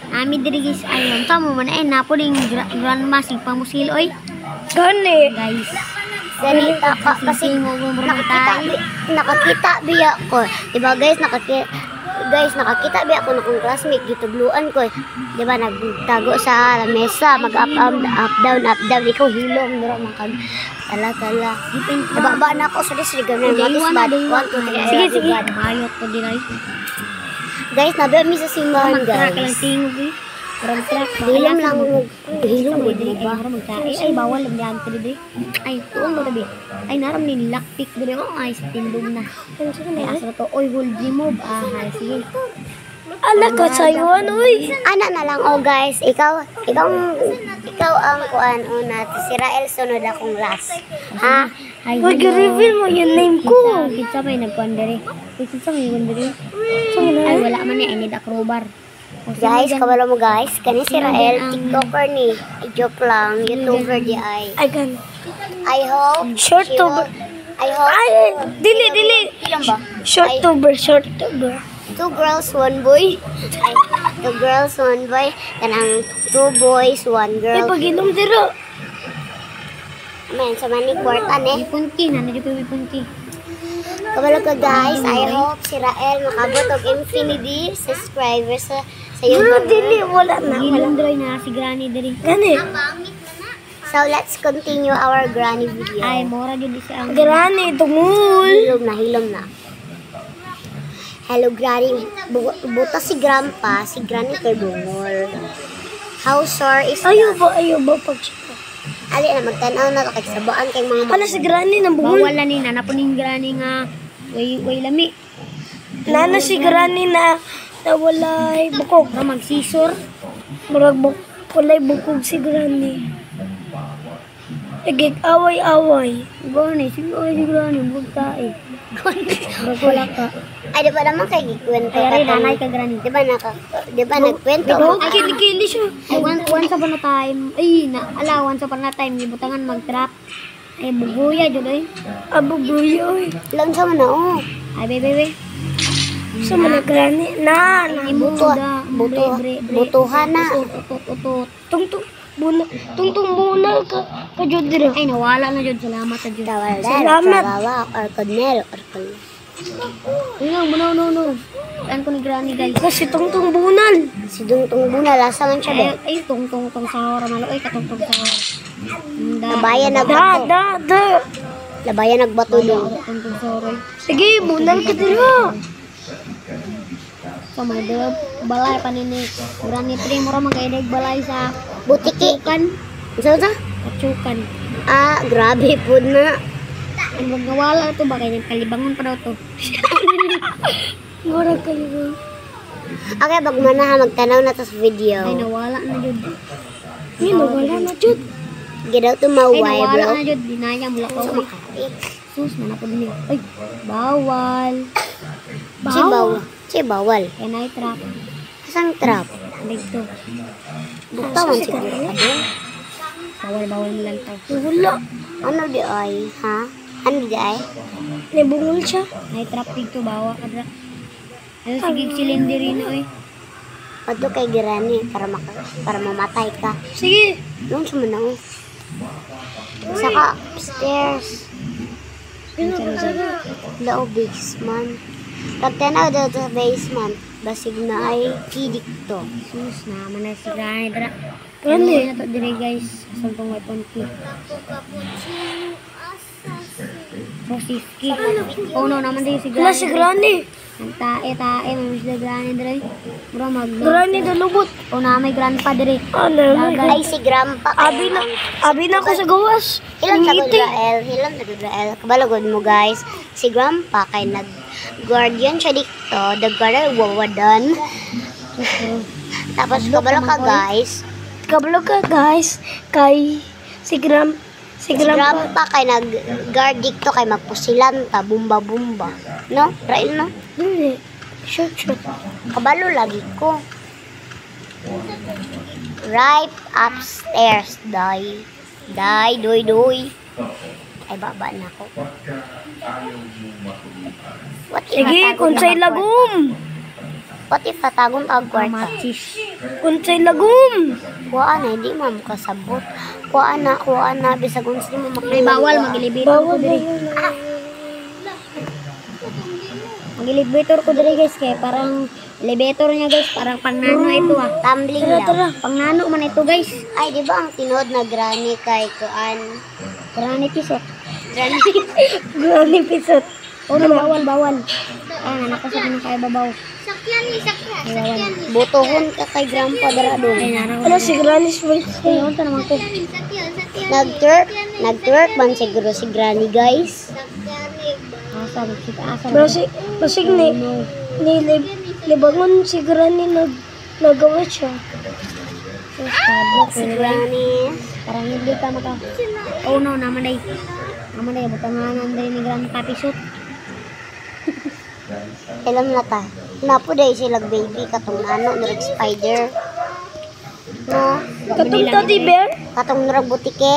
Ami diri guys ayon tamo man ay napo ding grandma sig pamusil oy. Gani. Guys. Ganita ka kasi nakakita biya ko. Diba guys, nakakita biya ko ng classmate gitudluan ko. Diba nagtago sa mesa, mag up down. Ikaw hilom dira man kag tala. Diba ba na ako sa disregard na matis bad. 1 2 3. Sige. Mayot ko diray. Guys, nabiya mi sa simbahan guys. Hilom lang diri ba? Ay bawal lang yan diri. Ay tuon mo tabi. Ay naram ni lakpik diri oh ay tindog na. Ay asa to oy hold mo sige. Ala ka sayuan oy. Ana na lang oh guys, ikaw ang kuan una si Rael sunod akong last. Ha? Mag-reveal mo yung name ko. Kita may nagkuan diri. Kita may nagkuan diri. Ay wala man ni I need a crowbar. Guys, kabalo mo guys, kani si Rael, TikToker ni. Joke lang, YouTuber di ay. I hope Shorttuber. Ay, dili. Ilan ba? Shorttuber. 2 girls, 1 boy. Ay, 2 girls, 1 boy. Kanang 2 boys, 1 Ay, girl. pag-inom dira. Man, sa mani kwarta ni. Punti na dito punti. Kabalo ka guys, I hope si Rael makabot og infinity subscribers sa YouTube. Dili, wala na. Hilom diri na si Granny diri. Gani. So let's continue our granny video. Ay mora jud siya ang Granny, tungul. Hilom na. Hello granny. Buta si grandpa, si granny kay bungol. How sore is Ayaw ba pag-check? Ali na magtanaw na to kay sabaan kay mga Ala si Granny nang bungol. bawal ni na napuning Granny nga way lami. Nana si Granny na walay bukog. Ra magsisor. Murag walay bukog si Granny. Igig away-away. Gani si Granny bugtae. Wala ka. Ay di ba naman kay gikwento Ay ka nanay ka Granny. Di ba nagkwento Ay, kili siya. Ay once upon a time. Ay once upon a time gibutangan mag-trap. Ay buguya jud oy. Abo buyoy. lang sa man oh. Ay bebe. Sa mga Granny. Na. Butuhan na. Utot. Tungtung muna ka jud dira. Ay nawala na jud salamat sa jud. Salamat. Or Cornel. No. Saan ko ni Granny guys? Kasi tungtung bunal. Si Dungtung Buna lasa man siya ba? Ay tungtong sahor malo ay katungtong sahor. Labayan nagbato. Da. Labayan nagbato dong. Tungtong sahor. Sige, bunal ka dira. So may balay pa ni Granny 3 mura magkaidag balay sa Butiki. Kacukan. Sa? Grabe po na. Ang magawala to ba kaya kalibangon pa daw to. Mura kayo. Okay, bagmana magtanaw na to sa video. Ay nawala na jud. Wala na jud. Gidaw to Ay maway nawala bro. na jud dinaya mula ko. Sus na napod niyo. Ay bawal. Si bawal. Kaya na trap. Asang trap? Dito. Bukta man siguro. Bawal mo lang to. Wala. Ano di ay? Ha? Ano di ay? Nabungol siya. Ay trap dito bawa kadra. Ano sige cylinder na oy. Pato kay Granny para mamatay ka. Sige. Nung sumunang. Saka upstairs. Lao basement. Pagtanaw daw sa basement, basig na ay kidik to. Sus naman na si Granny dra. Gani. Na to dire guys. Sampung may punti. Rosiski. Oh no naman din si Wala Granny. si Granny. Ang tae may si Granny dire. Mura mag. Granny na lubot. Oh na may grandpa dire. Ay si Grandpa. Abi na ako sa gawas. Ilan sa Rael? Kabalagod mo guys. Si Grandpa kay nag-guardian siya dito. The guardian wawadan. Tapos kabalo ka guys. Kay si Grandpa. Si Grandpa kay nag-guard dito kay magpusilan ta. Bumba. No? Rael no? Dili. Shoot. Kabalo lagi ko. Right upstairs. Doy. Ay, baba na ako. Sige, kung sa'y lagom. What if tatagong tawag kwarta? Matis. Kunsay lagom. Kuha na, hindi mo kasabot. Kuha na, bisag kung sino mo Ay, bawal, mag-elevator ko Bawal na diri. yun. Mag-elevator ko diri guys, kaya parang elevator niya guys, parang pang nano ito ah. Tumbling Tara, lang. tara. Pang nano man ito guys. Ay, di ba ang tinood na granny kay Kuan? Granny pisot. Granny. Granny pisot. Oh, no, bawal. Ah, nanak ko sa kanang kaibabaw. Butohon ka kay Grandpa Darado. Ay, naraw. Ano si Granny Smith? Ay, unta naman ko. Nag-twerk man siguro si Granny, guys. Asa, asa. Basig libangon si Granny nagawa siya. Sabok, Si Granny. parang hindi ka maka... Oh no, naman day. Butang nga nanday ni Grandpa Pisot. Alam na ta. Napo day silang baby katong nano nurag spider. No, Katong teddy bear? katong nurag butike.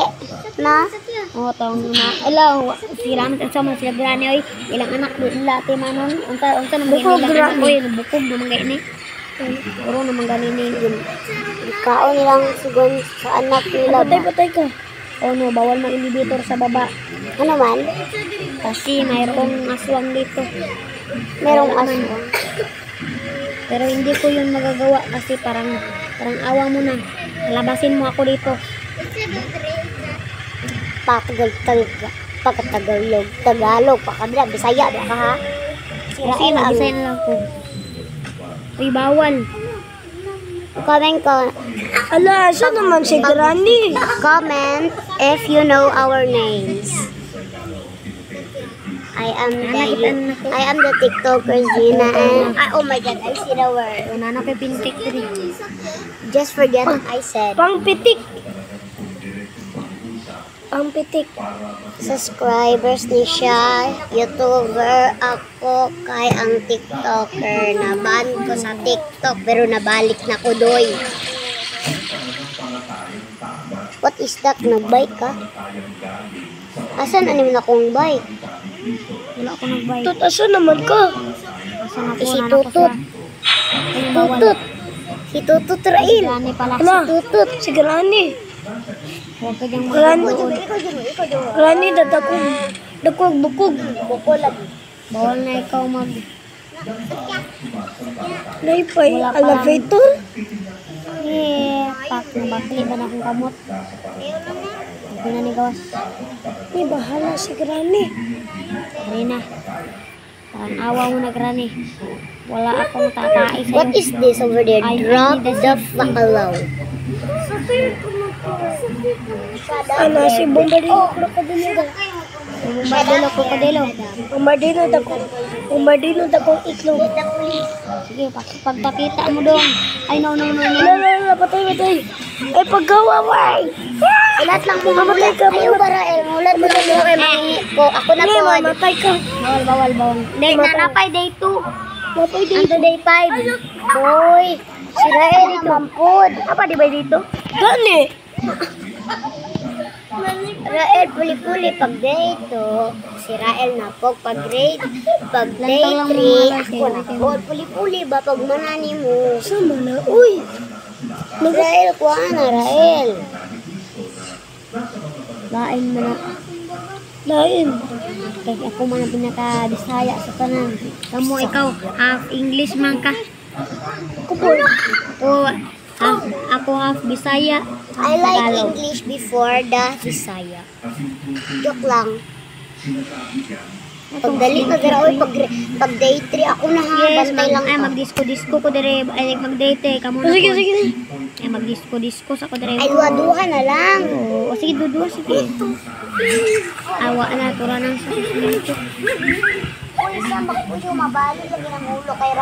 Na. Oh, taong na. Alaw, sila man sama sila Granny oy. Ilang anak nila ti manon. Unta nang Bukog, ilang anak Granny. oy, bukog naman gay ni. Puro naman ganin ni. Kaon nilang sugon sa anak nila ba? Patay ka. Oh no, bawal mag-elevator sa baba. Ano man? Kasi mayroong aswang dito. Merong aso. Pero hindi ko yun magagawa kasi parang awa mo na. Labasin mo ako dito. Tagalog, pakabila, Bisaya, ba ka ha? Kasi mag-design lang ko. Uy, bawal. Comment ko. Ala, saan naman si Granny? Comment if you know our names. I am the TikToker Gina and oh my god, I see the word. Una na kay pintik diri. Just forget what I said. Pangpitik. Subscribers ni siya, YouTuber ako kay ang TikToker. Naban ko sa TikTok pero nabalik na ko doy. What is that? Nag-bike ka? Asan anim na kong bike? Wala ako nag-buy. Tutasan naman ka. Asa na po Si na ako Tutut. sa... Ay, bawal. Tutut. Si Tutut Rail. Gani pala. Ala, Tutut. si Granny. Huwag ka diyang Granny. mag-uod. Granny, dakog, bukog. Bawal na ikaw mag... Naipay, Wala pa elevator. Pak, nabakli ba na akong kamot? Hindi na ni gawas. May bahala si Granny. Hindi na. Parang awa mo na, Granny. Wala akong tatai sa'yo. What is this over there? I Drop need the fuck alone. Ano, si Bombardino. Bumbardilo, krokodilo. Bombardino dakong itlog. Sige, pagpakita mo dong. Ay, no. Lala, patay. Ay, paggawa, way. Ulat lang mo. Ulat. Ayaw ba Rael? Ulat mo lang yung mangingi ko. Ako na Hindi, po. mamatay ka. Bawal. Hindi, nanapay day 2. Matay din. Ando day 5. Hoy, si Rael mampod. Apa di ba dito? Gani. Rael, puli-puli pag day 2. Si Rael na po. Pag day 3, ako na po. Puli-puli ba pag manani mo? Sama na. Uy. Rael, kuha na Rael. Lain mo na. Lain. Kaya ako man ang pinaka-Bisaya sa tanan. Kamu ikaw, half English man ka. Ako po. O, ako half Bisaya. I like Tagalog. English before the Bisaya. Joke lang. Pag dali na dira, oy, pag day 3 ako na ha, Yes, bantay lang ka. mag-disco ko dire. Ay, mag-date. Kamu na Sige. Ay, mag-disco sa ko dire. Ay, duha na lang. O, sige, dudua, sige. Awa na, tura nang sa susunod. Uy, sa magpuyo, mabalik lagi ng ulo kay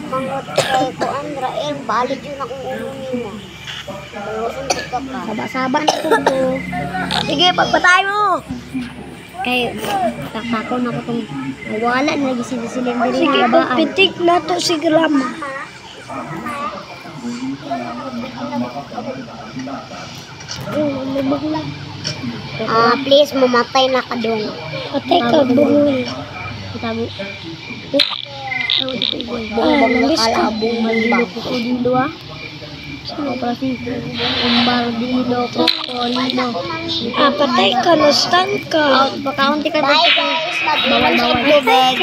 Mangot, kay Kuan Rael, balik yun akong ulo niyo. Balusin ko ka. Saba-saba na ko. Sige, pagpatay mo. Kay, takako na ko itong wala na lagi sila diri Sige, na babaan. pagpitik na to si Grandma. Please, mamatay na ka doon. Patay ka, buhol. Kitabu. Ah, nabis ka. Kalabong malibang. Krokodilo ah. Sino pala si Bombardido Cocolino? Patay ka na, stand ka. Pakaunti ka Bye dito. guys, mag-inom sa tubig.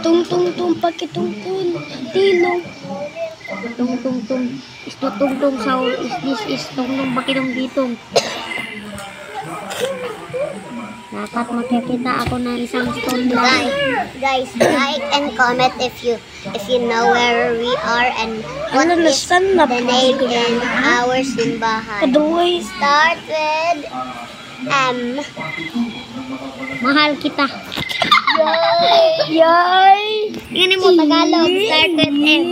Tung pakitungkol. Tilong. Tung. Isto tung sa is tung bakitong ditong. Dapat makikita ako ng isang stone lang. Guys, like and comment if you know where we are and what Ano na, is stand na the name in our simbahan. Kaduway. Start with M. Mahal kita. Yay! Tingnan mo, Tagalog, start with M.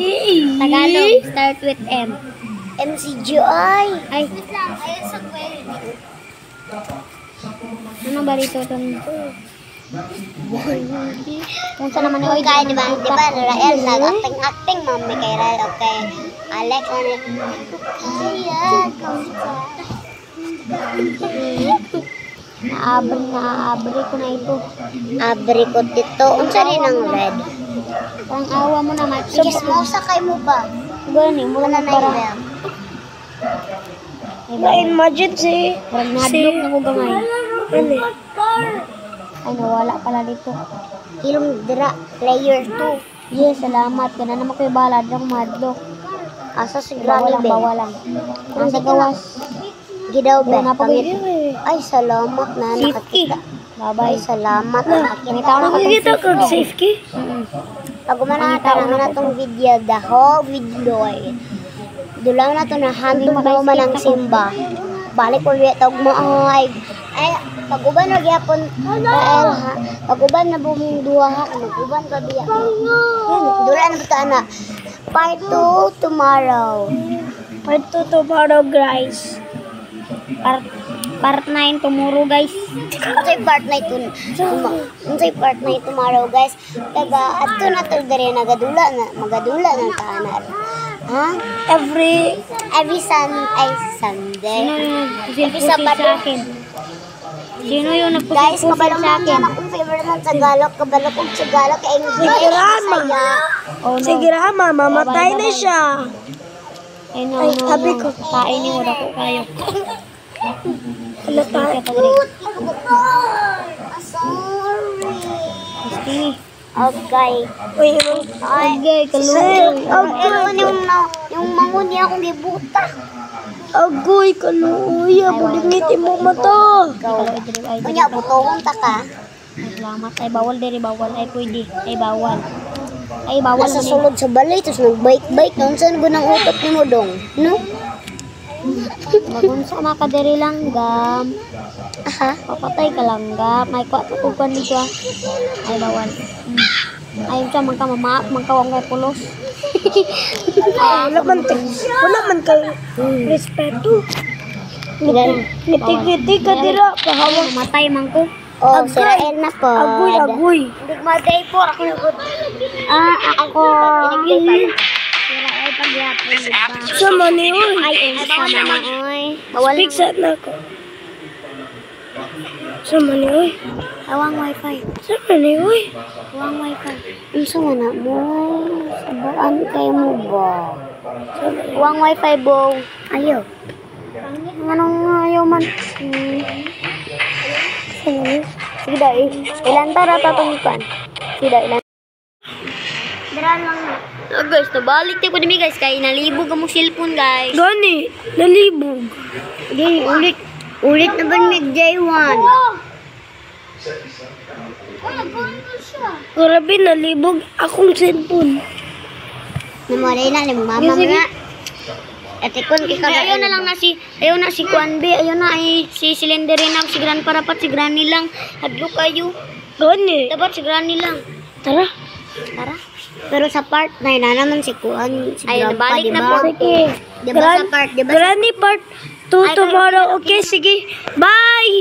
Tagalog, start with M. MCGI. Ay, ano ba dito itong... Kung saan naman Okay, yung di ba, Rael, nag-acting mami kay Rael, okay. Alex, Naabri ko na ito. Abri ko dito. Unsa rin ang red? Parang awa mo naman. Sige, sakay mo ba? Gani, mula Wala na na para. yung Na-imagine si... Parang nadlok na ko gamay. Ano? Ay, nawala pala dito. Ilong dira, player 2. Yes, salamat. Gana naman ko yung balad na madlok. Asa si Granny Ben? Bawalan. Nasa gawas. Gidaw Ben. Wala pa Pangit. Ay, salamat na nakakita. Bye-bye. Ay, salamat na nakakita. Nakikita kag safety? Pag umanataon na itong video, the whole video ay dulang na ito na hanggang man ang simba. Balik ko ulit ito mo ay pag-uban na gyapon Rael ha. Pag-uban na buming duha ha. Mag-uban ka biya. Dulang na ito na. Part 2 tomorrow. Part 2 tomorrow, guys. Part 9 tomorrow, guys. Unsay part na ito? Unsay part na ito tomorrow, guys? Taga ato na to diri magadula na tanan. Ha? Every Sunday. Sino yung nag-pusil sa akin? Sino yung Guys, nagpusil kabalo sa mo akin? yan akong favorite ng Tagalog. Kabalo kong Tagalog kay English. Sige, Rama. Oh, no. Sige, Rama. Mamatay na siya. Ay, no, Ay, no, sabi no. ko. Kainin mo na ko kayo. Ano tayo? Christine. Okay. Uy, Okay, Sir, Ano yung mangon niya akong gibuta. agoy ka na. Uya, bulingitin mo mata. Kunya, butohon ta ka. Ay, salamat. Ay, bawal diri, bawal. Ay, pwede. Ay, bawal. Ay, bawal. Nasa man sulod sa balay, tapos nag-bike-bike. Noon saan ko nang utot ni mo dong? No? Magunsa na ka diri langgam. Aha. Papatay ka langgam. May kuwan nito ah. Ay, bawal. Ayun siya, magkawang kay pulos. Wala man kayo respeto. Ngiti-ngiti ka dira. Pahawak. Mamatay man ko. Oh, si Rael na po. Agoy. Magmagay po ako nagod. Ako. Ay, pagyapon, diba? Sama ni Uy. Ay, sama na, oy. Bawal Speak sa na ko. Sama ni Uy. awang wifi. Sama ni Uy. Awang wifi. Sama na mo. Sabaan kayo mo ba? Awang wifi, bo. Ayaw. Anong ayaw man? Sige daw, ilan tara tatungkan? Sige daw, ilan? Daran lang na. Oh, guys, nabalik tayo ko dami guys. Kaya nalibog ang mong cellphone guys. Gani, nalibog. Gini, ulit na ba ni J1? Grabe, nalibog akong cellphone. Namalay na, mama mo na. Etikon kay Ay, ayaw na si Kuan B. Ayaw na ay si Silenderin si Gran Parapat, si Granny lang. Hadlo kayo. Gani. Dapat si Granny lang. Tara. Tara. Pero sa part 9 na naman si Kuan, si Ay, Grandpa, nabalik na diba? po. Sige. Diba sa part, diba? Granny part 2 tomorrow. Okay, sige. Bye!